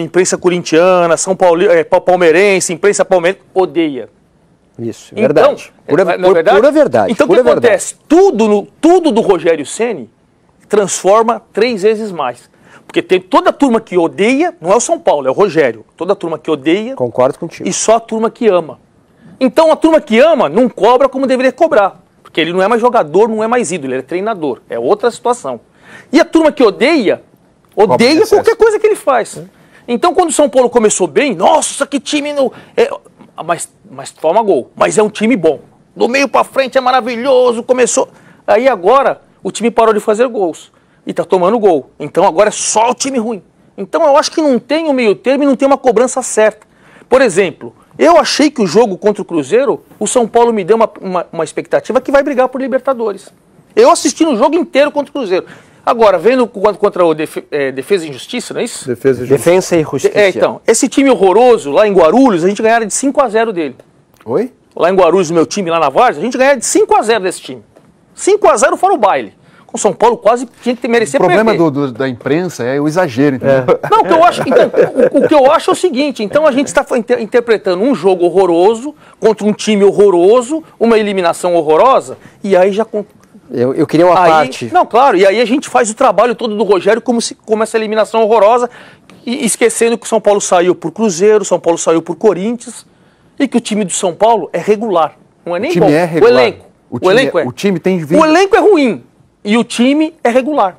imprensa corintiana, São Paulo, palmeirense, imprensa palmeirense, odeia. Isso, é verdade. Então, pura verdade. Então o que acontece? Tudo do Rogério Ceni transforma 3 vezes mais. Porque tem toda a turma que odeia, não é o São Paulo, é o Rogério. Toda a turma que odeia. Concordo contigo. E só a turma que ama. Então a turma que ama não cobra como deveria cobrar. Porque ele não é mais jogador, não é mais ídolo, ele é treinador. É outra situação. E a turma que odeia qualquer coisa que ele faz. Então quando o São Paulo começou bem, nossa, que time... Mas toma gol. Mas é um time bom. Do meio pra frente é maravilhoso, começou... Aí agora o time parou de fazer gols. E tá tomando gol. Então agora é só o time ruim. Então eu acho que não tem um meio termo e não tem uma cobrança certa. Por exemplo, eu achei que o jogo contra o Cruzeiro, o São Paulo me deu uma expectativa que vai brigar por Libertadores. Eu assisti no jogo inteiro contra o Cruzeiro. Agora, vendo contra o Defesa e Justiça, não é isso? Defesa e Justiça. Então, esse time horroroso lá em Guarulhos, a gente ganhara de 5-0 dele. Oi? Lá em Guarulhos, o meu time lá na Várzea, a gente ganhara de 5-0 desse time. 5-0 fora o baile. Com o São Paulo quase tinha que merecer perder. O problema da imprensa é o exagero, entendeu? Não, o que eu acho é o seguinte, então a gente está interpretando um jogo horroroso contra um time horroroso, uma eliminação horrorosa, e aí já... Eu queria uma parte... Não, claro, e aí a gente faz o trabalho todo do Rogério como essa eliminação horrorosa, e esquecendo que o São Paulo saiu por Cruzeiro, o São Paulo saiu por Corinthians, e que o time do São Paulo é regular, não é nem bom. O elenco é. O time tem vindo... O elenco é ruim. E o time é regular.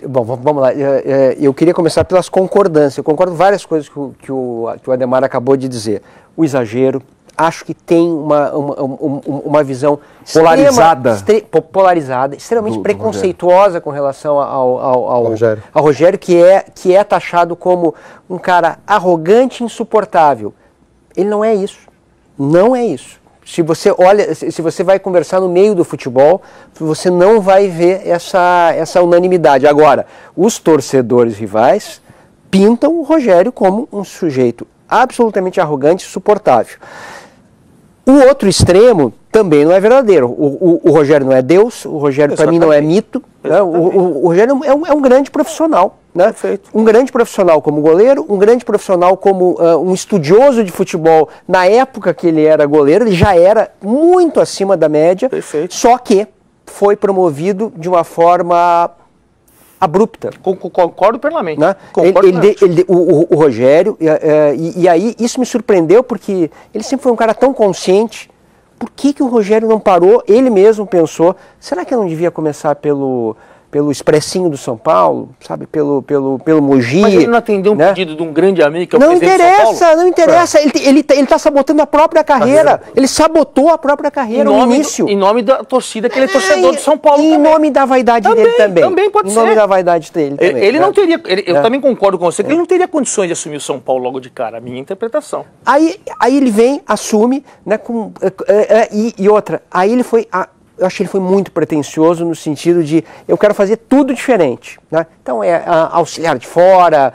Bom, vamos lá. Eu queria começar pelas concordâncias. Eu concordo com várias coisas que o Ademar acabou de dizer. O exagero, acho que tem uma visão polarizada, extremamente preconceituosa com relação ao Rogério, que é taxado como um cara arrogante e insuportável. Ele não é isso. Não é isso. Se você vai conversar no meio do futebol, você não vai ver essa unanimidade. Agora, os torcedores rivais pintam o Rogério como um sujeito absolutamente arrogante e insuportável. O outro extremo também não é verdadeiro. O Rogério não é Deus, o Rogério para mim não é mito. Né? O Rogério é um grande profissional. Né? Um grande profissional como goleiro, um grande profissional como um estudioso de futebol. Na época que ele era goleiro, ele já era muito acima da média, só que foi promovido de uma forma abrupta. Concordo plenamente. Né? O Rogério, e aí isso me surpreendeu porque ele sempre foi um cara tão consciente. Por que o Rogério não parou? Ele mesmo pensou, será que eu não devia começar pelo Expressinho do São Paulo, sabe, pelo Mogi. Mas ele não atendeu um pedido de um grande amigo que é o presidente do São Paulo? Não interessa. Ele está sabotando a própria carreira. Ele sabotou a própria carreira no início. Em nome da torcida, que ele é torcedor do São Paulo. Em nome da vaidade dele também. Também pode ser. Em nome da vaidade dele também. Ele não teria, eu também concordo com você, que ele não teria condições de assumir o São Paulo logo de cara, a minha interpretação. Aí ele vem, assume, né, e outra, aí ele foi... Eu achei que ele foi muito pretensioso no sentido de eu quero fazer tudo diferente. Né? Então auxiliar de fora,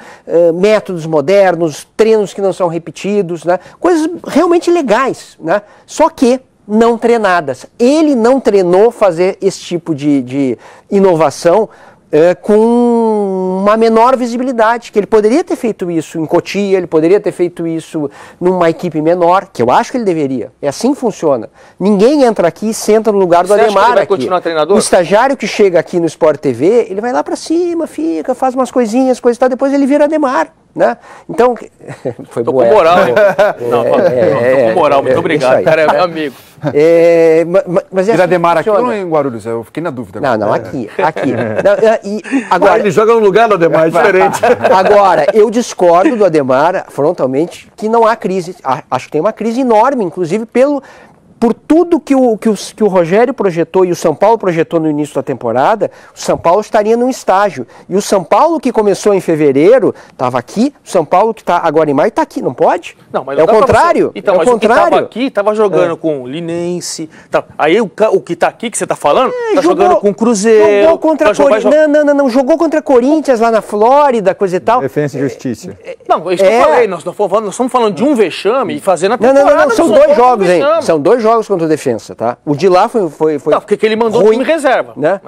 métodos modernos, treinos que não são repetidos, né? Coisas realmente legais. Né? Só que não treinadas. Ele não treinou fazer esse tipo de inovação com uma menor visibilidade, que ele poderia ter feito isso em Cotia, ele poderia ter feito isso numa equipe menor, que eu acho que ele deveria. É assim que funciona. Ninguém entra aqui e senta no lugar do Ademar. Acha que ele vai continuar treinador? O estagiário que chega aqui no Sport TV, ele vai lá pra cima, fica, faz umas coisinhas, coisa e tal, depois ele vira Ademar. Né? Então, foi tô boa. Com moral. Tô com moral, muito obrigado, cara, é meu amigo. Mas Vira Ademar aqui ou em Guarulhos? Eu fiquei na dúvida. Não, aqui. Agora, ele joga no lugar do Ademar, é diferente. Agora, eu discordo do Ademar frontalmente que não há crise. Acho que tem uma crise enorme, inclusive por tudo que o Rogério projetou e o São Paulo projetou no início da temporada, o São Paulo estaria num estágio. E o São Paulo que começou em fevereiro, estava aqui, o São Paulo que está agora em maio está aqui, não pode? Não, mas é o contrário. Então, é mas o contrário. O que estava aqui estava jogando com o Linense. Aí o que está aqui, que você está falando, está jogando com o Cruzeiro. Jogou contra Não, jogou contra Corinthians lá na Flórida, coisa e tal. Defesa e Justiça. Não, isso que eu falei, nós estamos falando de um vexame e fazendo a temporada. Não, são 2 jogos, hein? São 2 jogos. jogos contra o Defensa, tá? O de lá foi não, porque ele mandou ruim, o time reserva, né?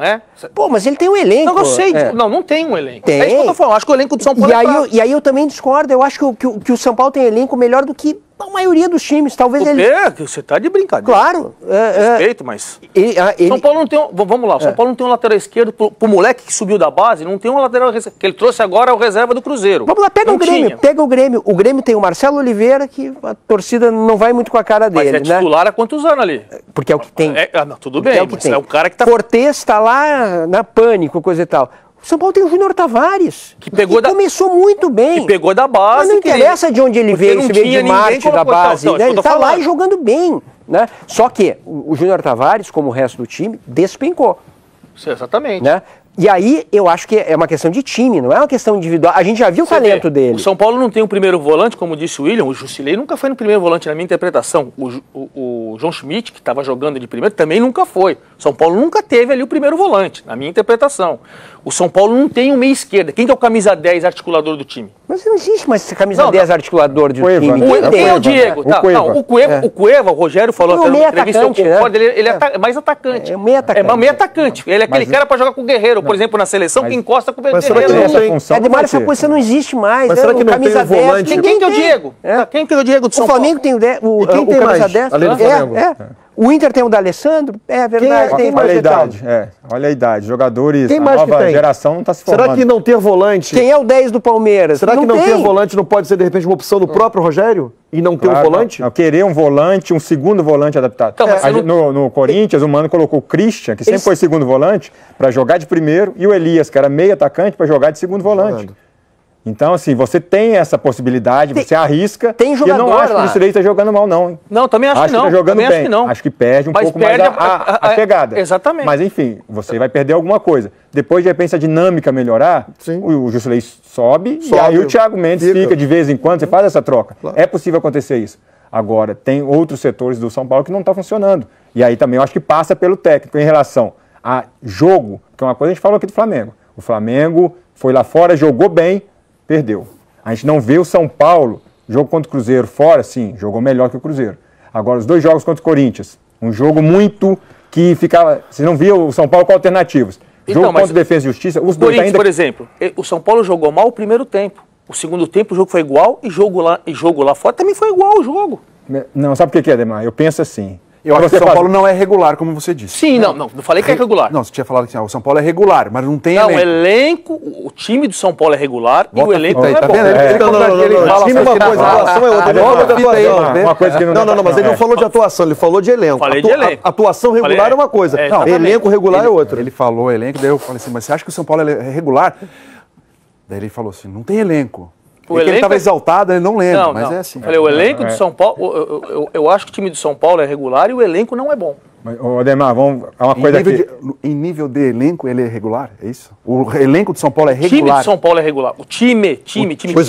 Pô, mas ele tem um elenco. Não, eu sei. Não tem um elenco. Tem. É isso que eu tô falando. Acho que o elenco do São Paulo E aí eu também discordo. Eu acho que o São Paulo tem elenco melhor do que a maioria dos times. Talvez ele... Você tá de brincadeira. Claro. Respeito, mas... São Paulo não tem... Vamos lá. O São Paulo não tem um lateral esquerdo pro moleque que subiu da base. Não tem um lateral que ele trouxe agora, é o reserva do Cruzeiro. Vamos lá, pega o Grêmio. O Grêmio tem o Marcelo Oliveira, que a torcida não vai muito com a cara dele, mas é titular há quantos anos ali? Porque é o que tem. Não, tudo bem, mas é o cara que tá... Cortez tá lá na Pânico, coisa e tal. O São Paulo tem o Júnior Tavares, que começou muito bem. Que pegou da base. Mas não interessa de onde ele veio, se veio de Marte, da base. Né? Ele tá lá e jogando bem. Né? Só que o Júnior Tavares, como o resto do time, despencou. Exatamente. Né? E aí, eu acho que é uma questão de time, não é uma questão individual. A gente já viu o talento dele. O São Paulo não tem um primeiro volante, como disse o William. O Jusilei nunca foi no primeiro volante, na minha interpretação. O João Schmidt, que estava jogando de primeiro, também nunca foi. O São Paulo nunca teve ali o primeiro volante, na minha interpretação. O São Paulo não tem um meia esquerda. Quem que é o camisa 10 articulador do time? Mas não existe mais esse camisa 10 articulador do time. Quem é o Diego? O Cueva, o Rogério falou até na entrevista, eu concordo, ele é mais atacante. É um meia atacante. É meia atacante. Ele é aquele cara para jogar com o Guerreiro, por exemplo, na seleção, que encosta com o Guerreiro. Ademar, essa posição não existe mais. Mas será que não tem o volante? Quem que é o Diego? Quem que é o Diego do São Paulo? O Flamengo tem o 10. Quem tem mais? Além do Flamengo. O Inter tem o D'Alessandro? É verdade. Olha a idade. Olha a idade. Jogadores, quem a mais nova geração não está se formando. Será que não ter volante... Quem é o 10 do Palmeiras? Será que não ter volante não pode ser, de repente, uma opção do próprio Rogério? E não ter um volante? Não, querer um volante, um segundo volante adaptado. Então, no Corinthians, o Mano colocou o Christian, que sempre foi segundo volante, para jogar de primeiro, e o Elias, que era meio atacante, para jogar de segundo volante. Então, assim, você tem essa possibilidade, você arrisca. Tem jogador eu não acho lá. que o Jusilei está jogando mal, não. Hein? Não, também acho que não. Acho que está jogando bem. Acho que não. Acho que perde um pouco mais a pegada. Exatamente. Mas, enfim, você vai perder alguma coisa. Depois, de repente, a dinâmica melhorar, o Jusilei sobe, e aí o Thiago Mendes fica de vez em quando, você faz essa troca. Claro. É possível acontecer isso. Agora, tem outros setores do São Paulo que não estão funcionando. E aí também eu acho que passa pelo técnico em relação a jogo, que é uma coisa que a gente falou aqui do Flamengo. O Flamengo foi lá fora, jogou bem, perdeu. A gente não vê o São Paulo, jogo contra o Cruzeiro fora, sim, jogou melhor que o Cruzeiro. Agora, os dois jogos contra o Corinthians, um jogo muito que ficava... Você não via o São Paulo com alternativas. Jogo contra o Defensa e Justiça, os dois ainda... por exemplo, o São Paulo jogou mal o primeiro tempo. O segundo tempo o jogo foi igual e jogo lá fora também foi igual o jogo. Não, sabe o que é, Ademar? Eu penso assim... Eu acho que o São Paulo não é regular, como você disse. Sim, não falei que é regular. Não, você tinha falado que o São Paulo é regular, mas não tem elenco. O time do São Paulo é regular e o elenco não é bom. Tá vendo? Ele fala assim, uma coisa, a atuação é outra. Uma coisa que não, mas ele não falou de atuação, ele falou de elenco. Falei de elenco. Atuação regular é uma coisa, elenco regular é outra. Ele falou elenco, daí eu falei assim, mas você acha que o São Paulo é regular? Daí ele falou assim, não tem elenco. Ele estava exaltado, ele não lembra, mas é assim. Falei, o elenco do São Paulo, eu acho que o time do São Paulo é regular e o elenco não é bom. Ademar, uma coisa aqui. Em nível de elenco, ele é regular, é isso? O elenco do São Paulo é regular? O time do São Paulo é regular. O time do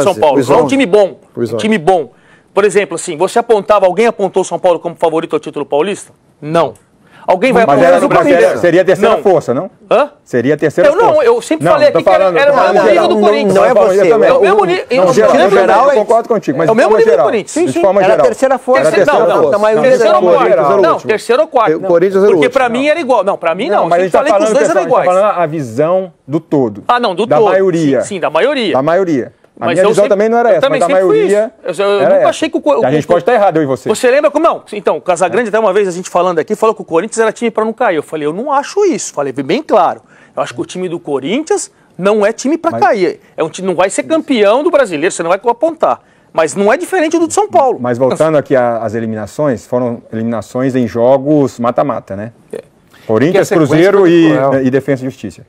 São Paulo. Não é um time bom. Um time bom. Por exemplo, assim, alguém apontou o São Paulo como favorito ao título paulista? Não. Alguém vai apontar no Brasileiro? Seria a terceira força, não? Hã? Seria a terceira força. Eu sempre falei aqui que era o mesmo nível do Corinthians. Não é você. É o mesmo nível. No geral, eu concordo contigo. Mas é o mesmo nível do Corinthians. Sim, era a terceira força. Não, terceiro ou quarto. Porque pra mim era igual. Não, pra mim não. Mas a gente tá falando, pessoal, a gente tá falando a visão do todo. Ah, não, do todo. Da maioria. Sim, da maioria. Da maioria. A minha visão também não era essa, mas a maioria. Eu nunca achei que a gente pode estar errado, eu e você. Você lembra como? Não, então, o Casagrande, até uma vez a gente falando aqui, falou que o Corinthians era time para não cair. Eu falei, eu não acho isso. Falei bem claro. Eu acho que o time do Corinthians não é time para cair. É um time, não vai ser campeão do Brasileiro, você não vai apontar. Mas não é diferente do de São Paulo. Mas voltando aqui às eliminações, foram eliminações em jogos mata-mata, né? Corinthians, Cruzeiro e Defensa e Justiça.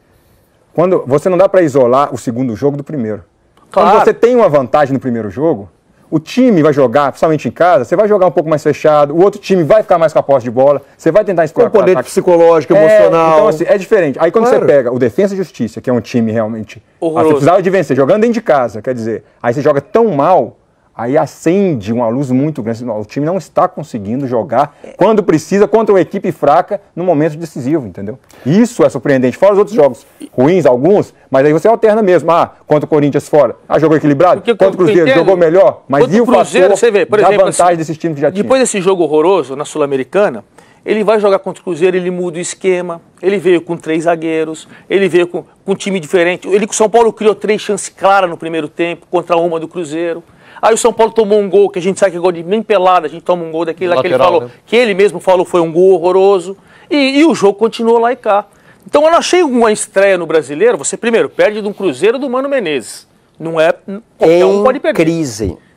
Quando você não dá para isolar o segundo jogo do primeiro. Claro. Quando você tem uma vantagem no primeiro jogo, o time vai jogar, principalmente em casa, você vai jogar um pouco mais fechado, o outro time vai ficar mais com a posse de bola, você vai tentar explorar componente psicológico, emocional. Então, assim, é diferente. Aí quando você pega o Defensa e Justiça, que é um time realmente... Você precisava de vencer, jogando dentro de casa, quer dizer, aí você joga tão mal, aí acende uma luz muito grande. O time não está conseguindo jogar quando precisa contra uma equipe fraca no momento decisivo, entendeu? Isso é surpreendente. Fora os outros jogos ruins, alguns, mas aí você alterna mesmo. Contra o Corinthians fora. Jogou equilibrado? Contra o Cruzeiro, jogou melhor? Mas e o Cruzeiro, você vê, por exemplo, vantagem desses times que já tinha? Depois desse jogo horroroso na Sul-Americana, ele vai jogar contra o Cruzeiro, ele muda o esquema, ele veio com 3 zagueiros, ele veio com um time diferente. O São Paulo criou 3 chances claras no primeiro tempo, contra uma do Cruzeiro. Aí o São Paulo tomou um gol, que a gente sabe que é gol de nem pelada, a gente toma um gol daquele lá que ele falou, que ele mesmo falou foi um gol horroroso. E o jogo continuou lá e cá. Então eu não achei uma estreia no Brasileiro, você primeiro perde de um Cruzeiro do Mano Menezes. Não é, qualquer um pode perder.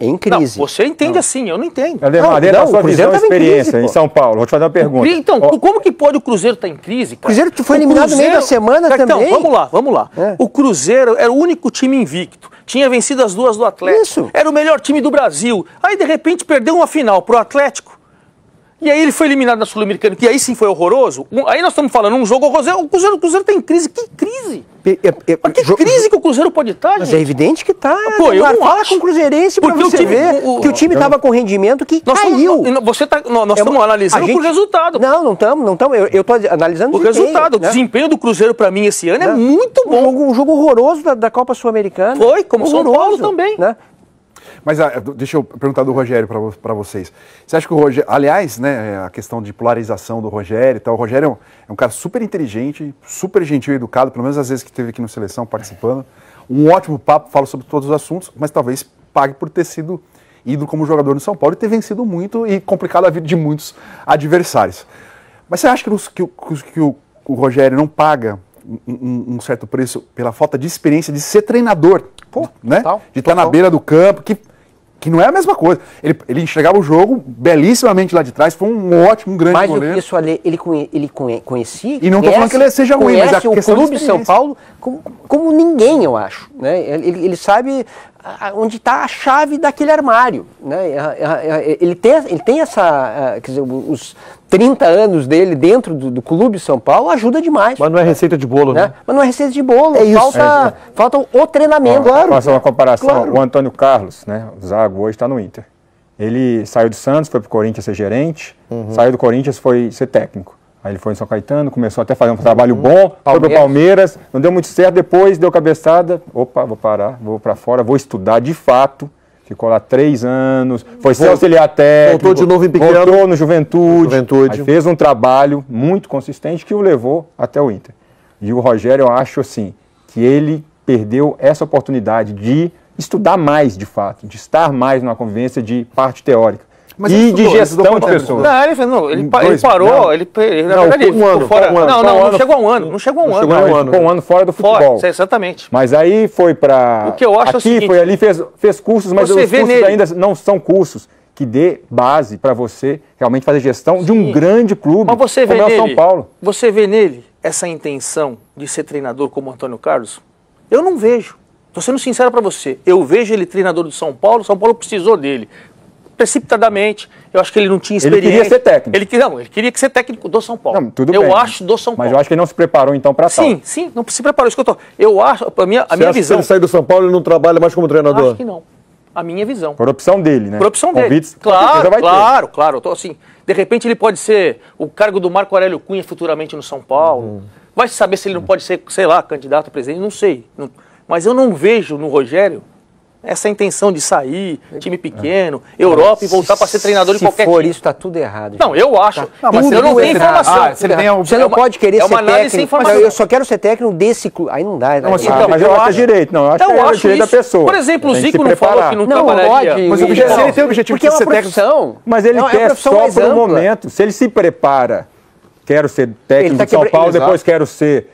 Em crise. Não, você entende assim, eu não entendo. Dentro da sua visão e experiência em São Paulo, vou te fazer uma pergunta. Então, como que pode o Cruzeiro estar em crise, cara? O Cruzeiro foi eliminado no meio da semana também. Então, vamos lá. O Cruzeiro era o único time invicto. Tinha vencido as 2 do Atlético. Isso. Era o melhor time do Brasil. Aí, de repente, perdeu uma final pro Atlético. E aí ele foi eliminado na Sul-Americana, que aí sim foi horroroso. Aí nós estamos falando um jogo horroroso. O Cruzeiro tem crise. Que crise? Mas que crise que o Cruzeiro pode estar, gente? Mas é evidente que está. Pô, eu não fala acho. com o Cruzeirense para você ver que o time estava com rendimento que caiu. Nós estamos analisando por resultado. Não estamos. Eu estou analisando o resultado. O desempenho do Cruzeiro para mim esse ano é muito bom. Um jogo horroroso da Copa Sul-Americana. Foi, como São Paulo também. Né? Mas deixa eu perguntar do Rogério para vocês. Você acha que o Rogério... Aliás, né, a questão de polarização do Rogério e tal. O Rogério é um cara super inteligente, super gentil e educado, pelo menos às vezes que esteve aqui no Seleção participando. Um ótimo papo, fala sobre todos os assuntos, mas talvez pague por ter sido ídolo como jogador no São Paulo e ter vencido muito e complicado a vida de muitos adversários. Mas você acha que o Rogério não paga um certo preço pela falta de experiência de ser treinador? Né? De estar na beira do campo, que não é a mesma coisa. Ele enxergava o jogo belíssimamente lá de trás, foi um ótimo, grande goleiro. Mais do que isso, ele conhecia... E não estou falando que ele seja ruim, mas a questão o clube de São Paulo como ninguém, eu acho. Né? Ele sabe onde está a chave daquele armário. Né? Ele tem essa... quer dizer, os 30 anos dele dentro do clube de São Paulo ajuda demais. Mas não é receita de bolo, né? Mas não é receita de bolo. É isso. Falta o treinamento. Claro. Faço uma comparação. Claro. O Antônio Carlos, né, o zago, hoje está no Inter. Ele saiu do Santos, foi para o Corinthians ser gerente, saiu do Corinthians, foi ser técnico. Aí ele foi em São Caetano, começou até a fazer um trabalho bom, foi para o Palmeiras, não deu muito certo, depois deu cabeçada, opa, vou parar, vou para fora, vou estudar de fato. Ficou lá 3 anos, foi ser auxiliar técnico. Voltou de novo em pequeno. Voltou no Juventude. Aí fez um trabalho muito consistente que o levou até o Inter. E o Rogério, eu acho assim, que ele perdeu essa oportunidade de estudar mais, de fato, de estar mais numa convivência de parte teórica. Mas e de gestão de pessoas. Não, ele parou, na verdade, ele ficou fora. Não chegou a um ano. Não chegou a um ano. Ele ficou um ano fora do futebol. Fora, exatamente. Mas aí foi para... O que eu acho aqui, é o seguinte, foi ali, fez cursos, mas os cursos ainda não são cursos que dê base para você realmente fazer gestão de um grande clube como é o São Paulo. Você vê nele essa intenção de ser treinador como o Antônio Carlos? Eu não vejo. Estou sendo sincero para você. Eu vejo ele treinador do São Paulo precisou dele. Precipitadamente, eu acho que ele não tinha experiência. Ele queria ser técnico. Ele queria ser técnico do São Paulo. Não, tudo eu bem, acho do São Paulo. Mas eu acho que ele não se preparou então para tal. Sim, não se preparou. Isso que eu tô. Eu acho, a minha visão. Se ele sair do São Paulo, ele não trabalha mais como treinador? Acho que não. A minha visão. Por opção dele, né? Por opção dele. Convites, claro. Eu tô assim. De repente ele pode ser o cargo do Marco Aurélio Cunha futuramente no São Paulo. Vai saber se ele não pode ser, sei lá, candidato a presidente. Não sei. Mas eu não vejo no Rogério essa intenção de sair, time pequeno, Europa e voltar para ser treinador de qualquer time. Se for isso, está tudo errado. Não, eu acho. Mas eu não tenho informação. Você não pode querer ser técnico. Eu só quero ser técnico desse clube. Aí não dá. Mas eu acho direito. Não, eu acho que é o direito da pessoa. Por exemplo, o Zico não falou que não trabalharia. Mas ele tem o objetivo de ser técnico. Mas ele quer só por um momento. Se ele se prepara, quero ser técnico de São Paulo, depois quero ser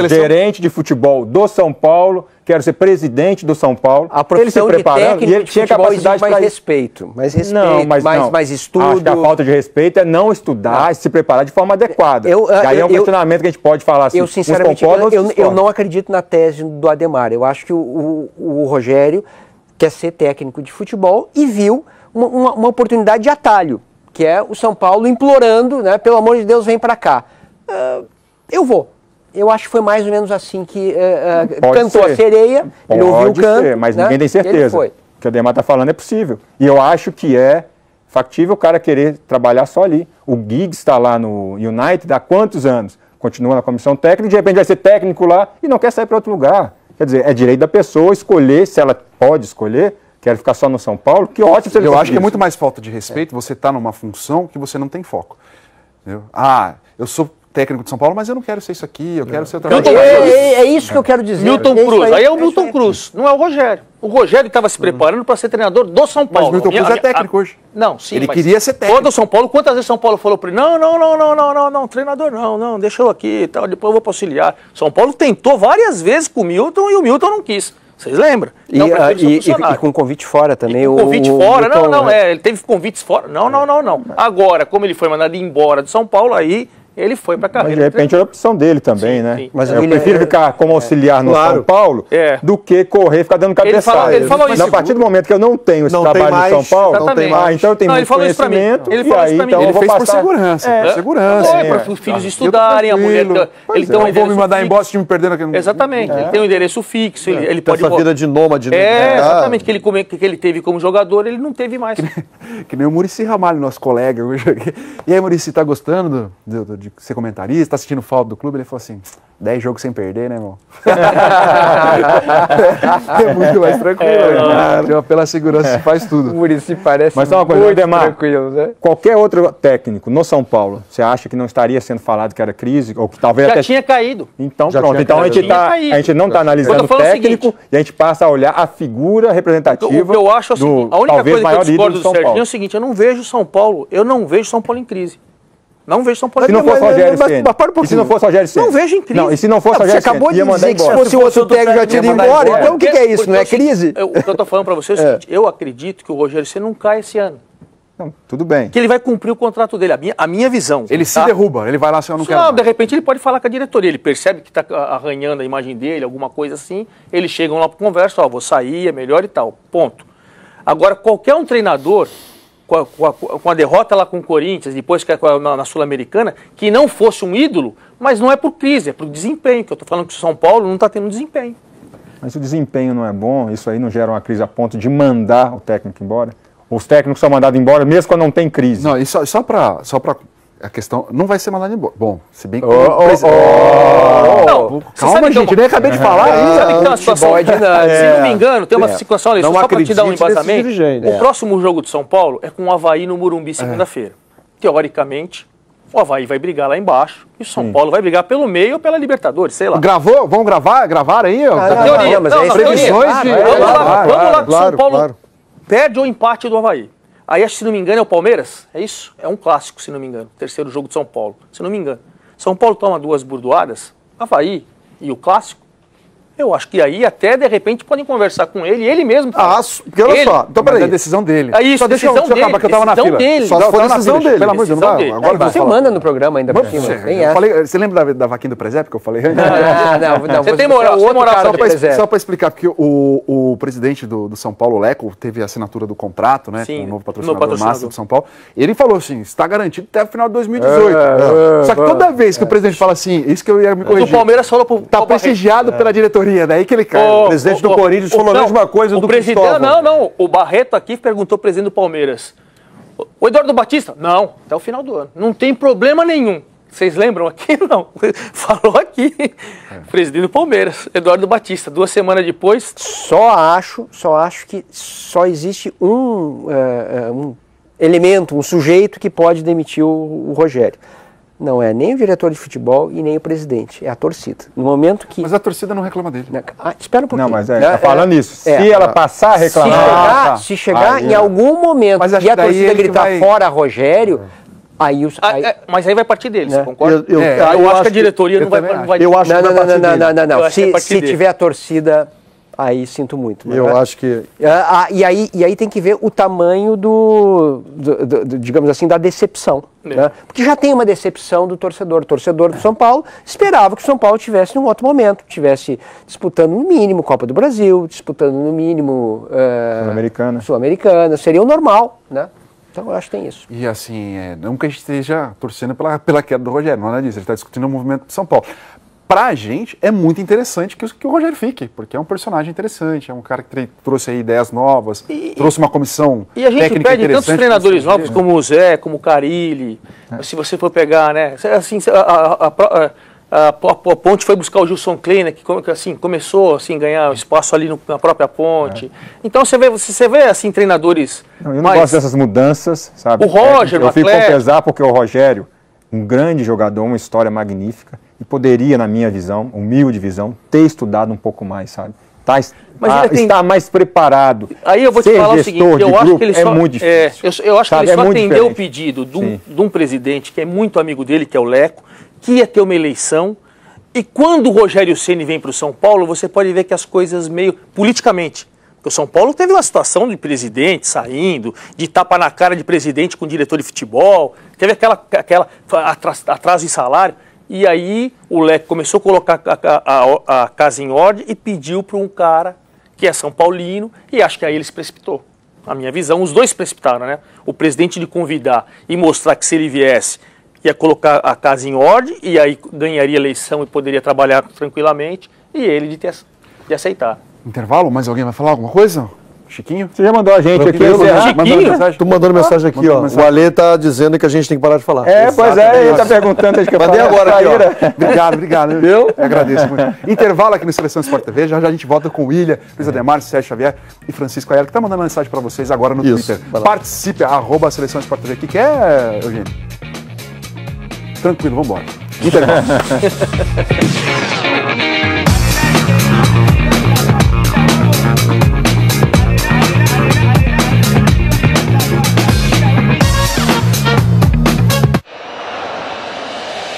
gerente de futebol do São Paulo, quero ser presidente do São Paulo. A profissão ele se preparando, e ele tinha capacidade mais respeito. Mais estudo. Acho que a falta de respeito é não estudar e se preparar de forma adequada. E aí é um questionamento que a gente pode falar assim. Eu, sinceramente, eu não acredito na tese do Ademar. Eu acho que o Rogério quer ser técnico de futebol e viu uma oportunidade de atalho, que é o São Paulo implorando, né, pelo amor de Deus, vem para cá. Eu vou. Eu acho que foi mais ou menos assim que cantou a sereia, ele ouviu o canto. Mas ninguém tem certeza. que o Ademar está falando é possível. E eu acho que é factível o cara querer trabalhar só ali. O Giggs está lá no United há quantos anos? Continua na comissão técnica, de repente vai ser técnico lá e não quer sair para outro lugar. Quer dizer, é direito da pessoa escolher, se ela pode escolher, quer ficar só no São Paulo, que ótimo se ele Eu acho que é muito mais falta de respeito você estar numa função que você não tem foco. Entendeu? Ah, eu sou técnico de São Paulo, mas eu não quero ser isso aqui, eu quero ser outra coisa. É isso que eu quero dizer. Milton Cruz, aí é o Milton Cruz, não é o Rogério. O Rogério estava se preparando para ser treinador do São Paulo. Mas o Milton Cruz é técnico hoje. Não, sim. Ele queria ser técnico. Quando o São Paulo, quantas vezes São Paulo falou para ele, não, treinador não, deixa eu aqui e tal, depois eu vou para auxiliar. São Paulo tentou várias vezes com o Milton e o Milton não quis. Vocês lembram? Então, e com convite fora também. Com convite fora, ele teve convites fora. Não. Agora, como ele foi mandado embora de São Paulo, aí ele foi para a carreira. Mas de repente é a opção dele também, né? Sim. Mas eu prefiro ficar como auxiliar no São Paulo do que correr, ficar dando cabeçada. Ele falou isso. A partir do momento que eu não tenho esse trabalho no São Paulo, então eu tenho muito conhecimento. Ele falou isso para mim. Ele fez por segurança. Para os filhos estudarem, a mulher... Então vou me mandar embora se me perder naquele... Exatamente. Ele tem um endereço fixo, ele pode... Essa vida de nômade. Exatamente. Que ele teve como jogador, ele não teve mais. Que nem o Muricy Ramalho, nosso colega. E aí, Muricy, tá gostando de ser comentarista? Tá assistindo falta do clube? Ele falou assim, 10 jogos sem perder, né, irmão? É muito mais tranquilo. Pela segurança se faz tudo. O Muricy parece Mas só uma coisa, tranquilo, né? Qualquer outro técnico no São Paulo, você acha que não estaria sendo falado que era crise? Ou que talvez já tinha caído. Então pronto. Então a gente não está analisando o técnico e a gente passa a olhar a figura representativa. O que eu acho é o seguinte, a única coisa que eu discordo do Serginho é o seguinte, eu não vejo São Paulo em crise. Não vejo São Paulo. Se não fosse o Rogério Ceni. E se não fosse o Rogério Ceni? Não vejo em crise. Não, e se não fosse o Rogério Ceni? Você acabou de dizer que se fosse o outro técnico já tinha ido embora. Então o que é isso? Não é crise? O que eu estou falando para você é o seguinte, eu acredito que o Rogério Ceni não cai esse ano. Não, tudo bem. Que ele vai cumprir o contrato dele, a minha visão. Ele se derruba, ele vai lá se eu não quero. Não, de repente ele pode falar com a diretoria, ele percebe que está arranhando a imagem dele, alguma coisa assim, eles chegam lá para conversa, vou sair, é melhor e tal, ponto. Agora, qualquer um treinador, com a derrota lá com o Corinthians, depois na Sul-Americana, que não fosse um ídolo, mas não é por crise, é por desempenho, que eu estou falando que o São Paulo não está tendo desempenho. Mas se o desempenho não é bom, isso aí não gera uma crise a ponto de mandar o técnico embora? Os técnicos são mandados embora mesmo quando não tem crise? Não, e só para a questão, não vai ser mandado embora. Bom, se bem que... Calma, gente, nem acabei de falar ainda. Tem uma situação, se não me engano, tem uma situação ali, só para te dar um embasamento, o próximo jogo de São Paulo é com o Avaí no Morumbi segunda-feira. Teoricamente, o Avaí vai brigar lá embaixo e o São Paulo vai brigar pelo meio ou pela Libertadores, sei lá. Gravou? Vamos gravar? Gravaram aí? Teoria, mas previsões de... Vamos lá, que o São Paulo perde o empate do Avaí. Aí, se não me engano, é o Palmeiras? É isso? É um clássico, se não me engano. Terceiro jogo de São Paulo, se não me engano. São Paulo toma 2 burdoadas, Avaí e o clássico. Eu acho que aí até, de repente, podem conversar com ele e ele mesmo. Porque olha só, então peraí. É a decisão dele. Aí, só deixa eu acabar que eu tava na fila. Só se for a decisão dele. Pelo amor de Deus, agora você manda no programa ainda por cima. Você lembra da vaquinha do presépio que eu falei? Não. Você tem moral, só para explicar, porque o presidente do São Paulo, o Leco, teve a assinatura do contrato, né? Com o novo patrocinador máximo do São Paulo. Ele falou assim, está garantido até o final de 2018. Só que toda vez que o presidente fala assim, isso que eu ia me corrigir. O Palmeiras falou pro... Tá prestigiado pela diretoria. Daí que ele cai. O presidente do Corinthians falou a mesma coisa do Cristóvão. Não. O Barreto aqui perguntou ao presidente do Palmeiras. O Eduardo Batista? Não, até o final do ano. Não tem problema nenhum. Vocês lembram aqui? Não. Falou aqui. Presidente do Palmeiras, Eduardo Batista. 2 semanas depois... Só acho que só existe um elemento, um sujeito que pode demitir o Rogério. Não é nem o diretor de futebol e nem o presidente, é a torcida. No momento que... Mas a torcida não reclama dele. Espera um pouquinho. Não, mas tá falando isso. Se ela passar a reclamar... Se chegar em algum momento e a torcida gritar fora Rogério, aí... Mas aí vai partir dele, você concorda? Eu acho que a diretoria não vai... Eu acho que vai partir dele. Não. Se tiver a torcida... Aí sinto muito. Eu acho que... E aí tem que ver o tamanho digamos assim, da decepção. Né? Porque já tem uma decepção do torcedor. O torcedor do São Paulo esperava que o São Paulo estivesse num outro momento, estivesse disputando no mínimo Copa do Brasil, disputando no mínimo Sul-Americana. Seria o normal, né? Então eu acho que tem isso. E assim, não que a gente esteja torcendo pela queda do Rogério, não é disso. Ele está discutindo o movimento de São Paulo. pra gente é muito interessante que o Rogério fique, porque é um personagem interessante, é um cara que trouxe aí ideias novas, trouxe uma comissão técnica interessante. E a gente pede tantos treinadores novos como o Zé, como o Carille, se você for pegar, né, assim, a Ponte foi buscar o Gilson Kleiner, que assim, começou assim, a ganhar espaço ali na própria Ponte. Então você vê assim, treinadores. Eu não gosto dessas mudanças, sabe? O Roger, eu fico com pesar porque o Rogério, um grande jogador, uma história magnífica, e poderia, na minha visão, humilde visão, ter estudado um pouco mais, sabe? Está mais preparado. Aí eu vou te falar o seguinte, eu acho que ele só, muito difícil. Eu acho que ele só atendeu o pedido de um presidente que é muito amigo dele, que é o Leco, que ia ter uma eleição, e quando o Rogério Ceni vem para o São Paulo, você pode ver que as coisas meio, politicamente, porque o São Paulo teve uma situação de presidente saindo, de tapa na cara de presidente com diretor de futebol, teve aquela atraso em salário, e aí o Leco começou a colocar a casa em ordem e pediu para um cara que é São Paulino, e acho que aí ele se precipitou. A minha visão, os dois se precipitaram, né? O presidente de convidar e mostrar que se ele viesse, ia colocar a casa em ordem e aí ganharia eleição e poderia trabalhar tranquilamente, e ele de aceitar. Intervalo? Mais alguém vai falar alguma coisa? Chiquinho? Você já mandou a gente aqui. Chiquinho? Tô mandando mensagem aqui, ó. O Alê tá dizendo que a gente tem que parar de falar. Pois é, ele tá perguntando. Acho que mandei agora aqui, ó. Obrigado. Eu agradeço muito. Intervalo aqui no Seleção Sport TV. Já a gente volta com o William, Luiz Ademar, Sérgio Xavier e Francisco Ayala, que tá mandando mensagem para vocês agora no Twitter. Participe, @Seleção Sport TV. O que é, Eugênio? Tranquilo, vamos embora. Intervalo.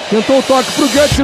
Tentou o toque pro Guts.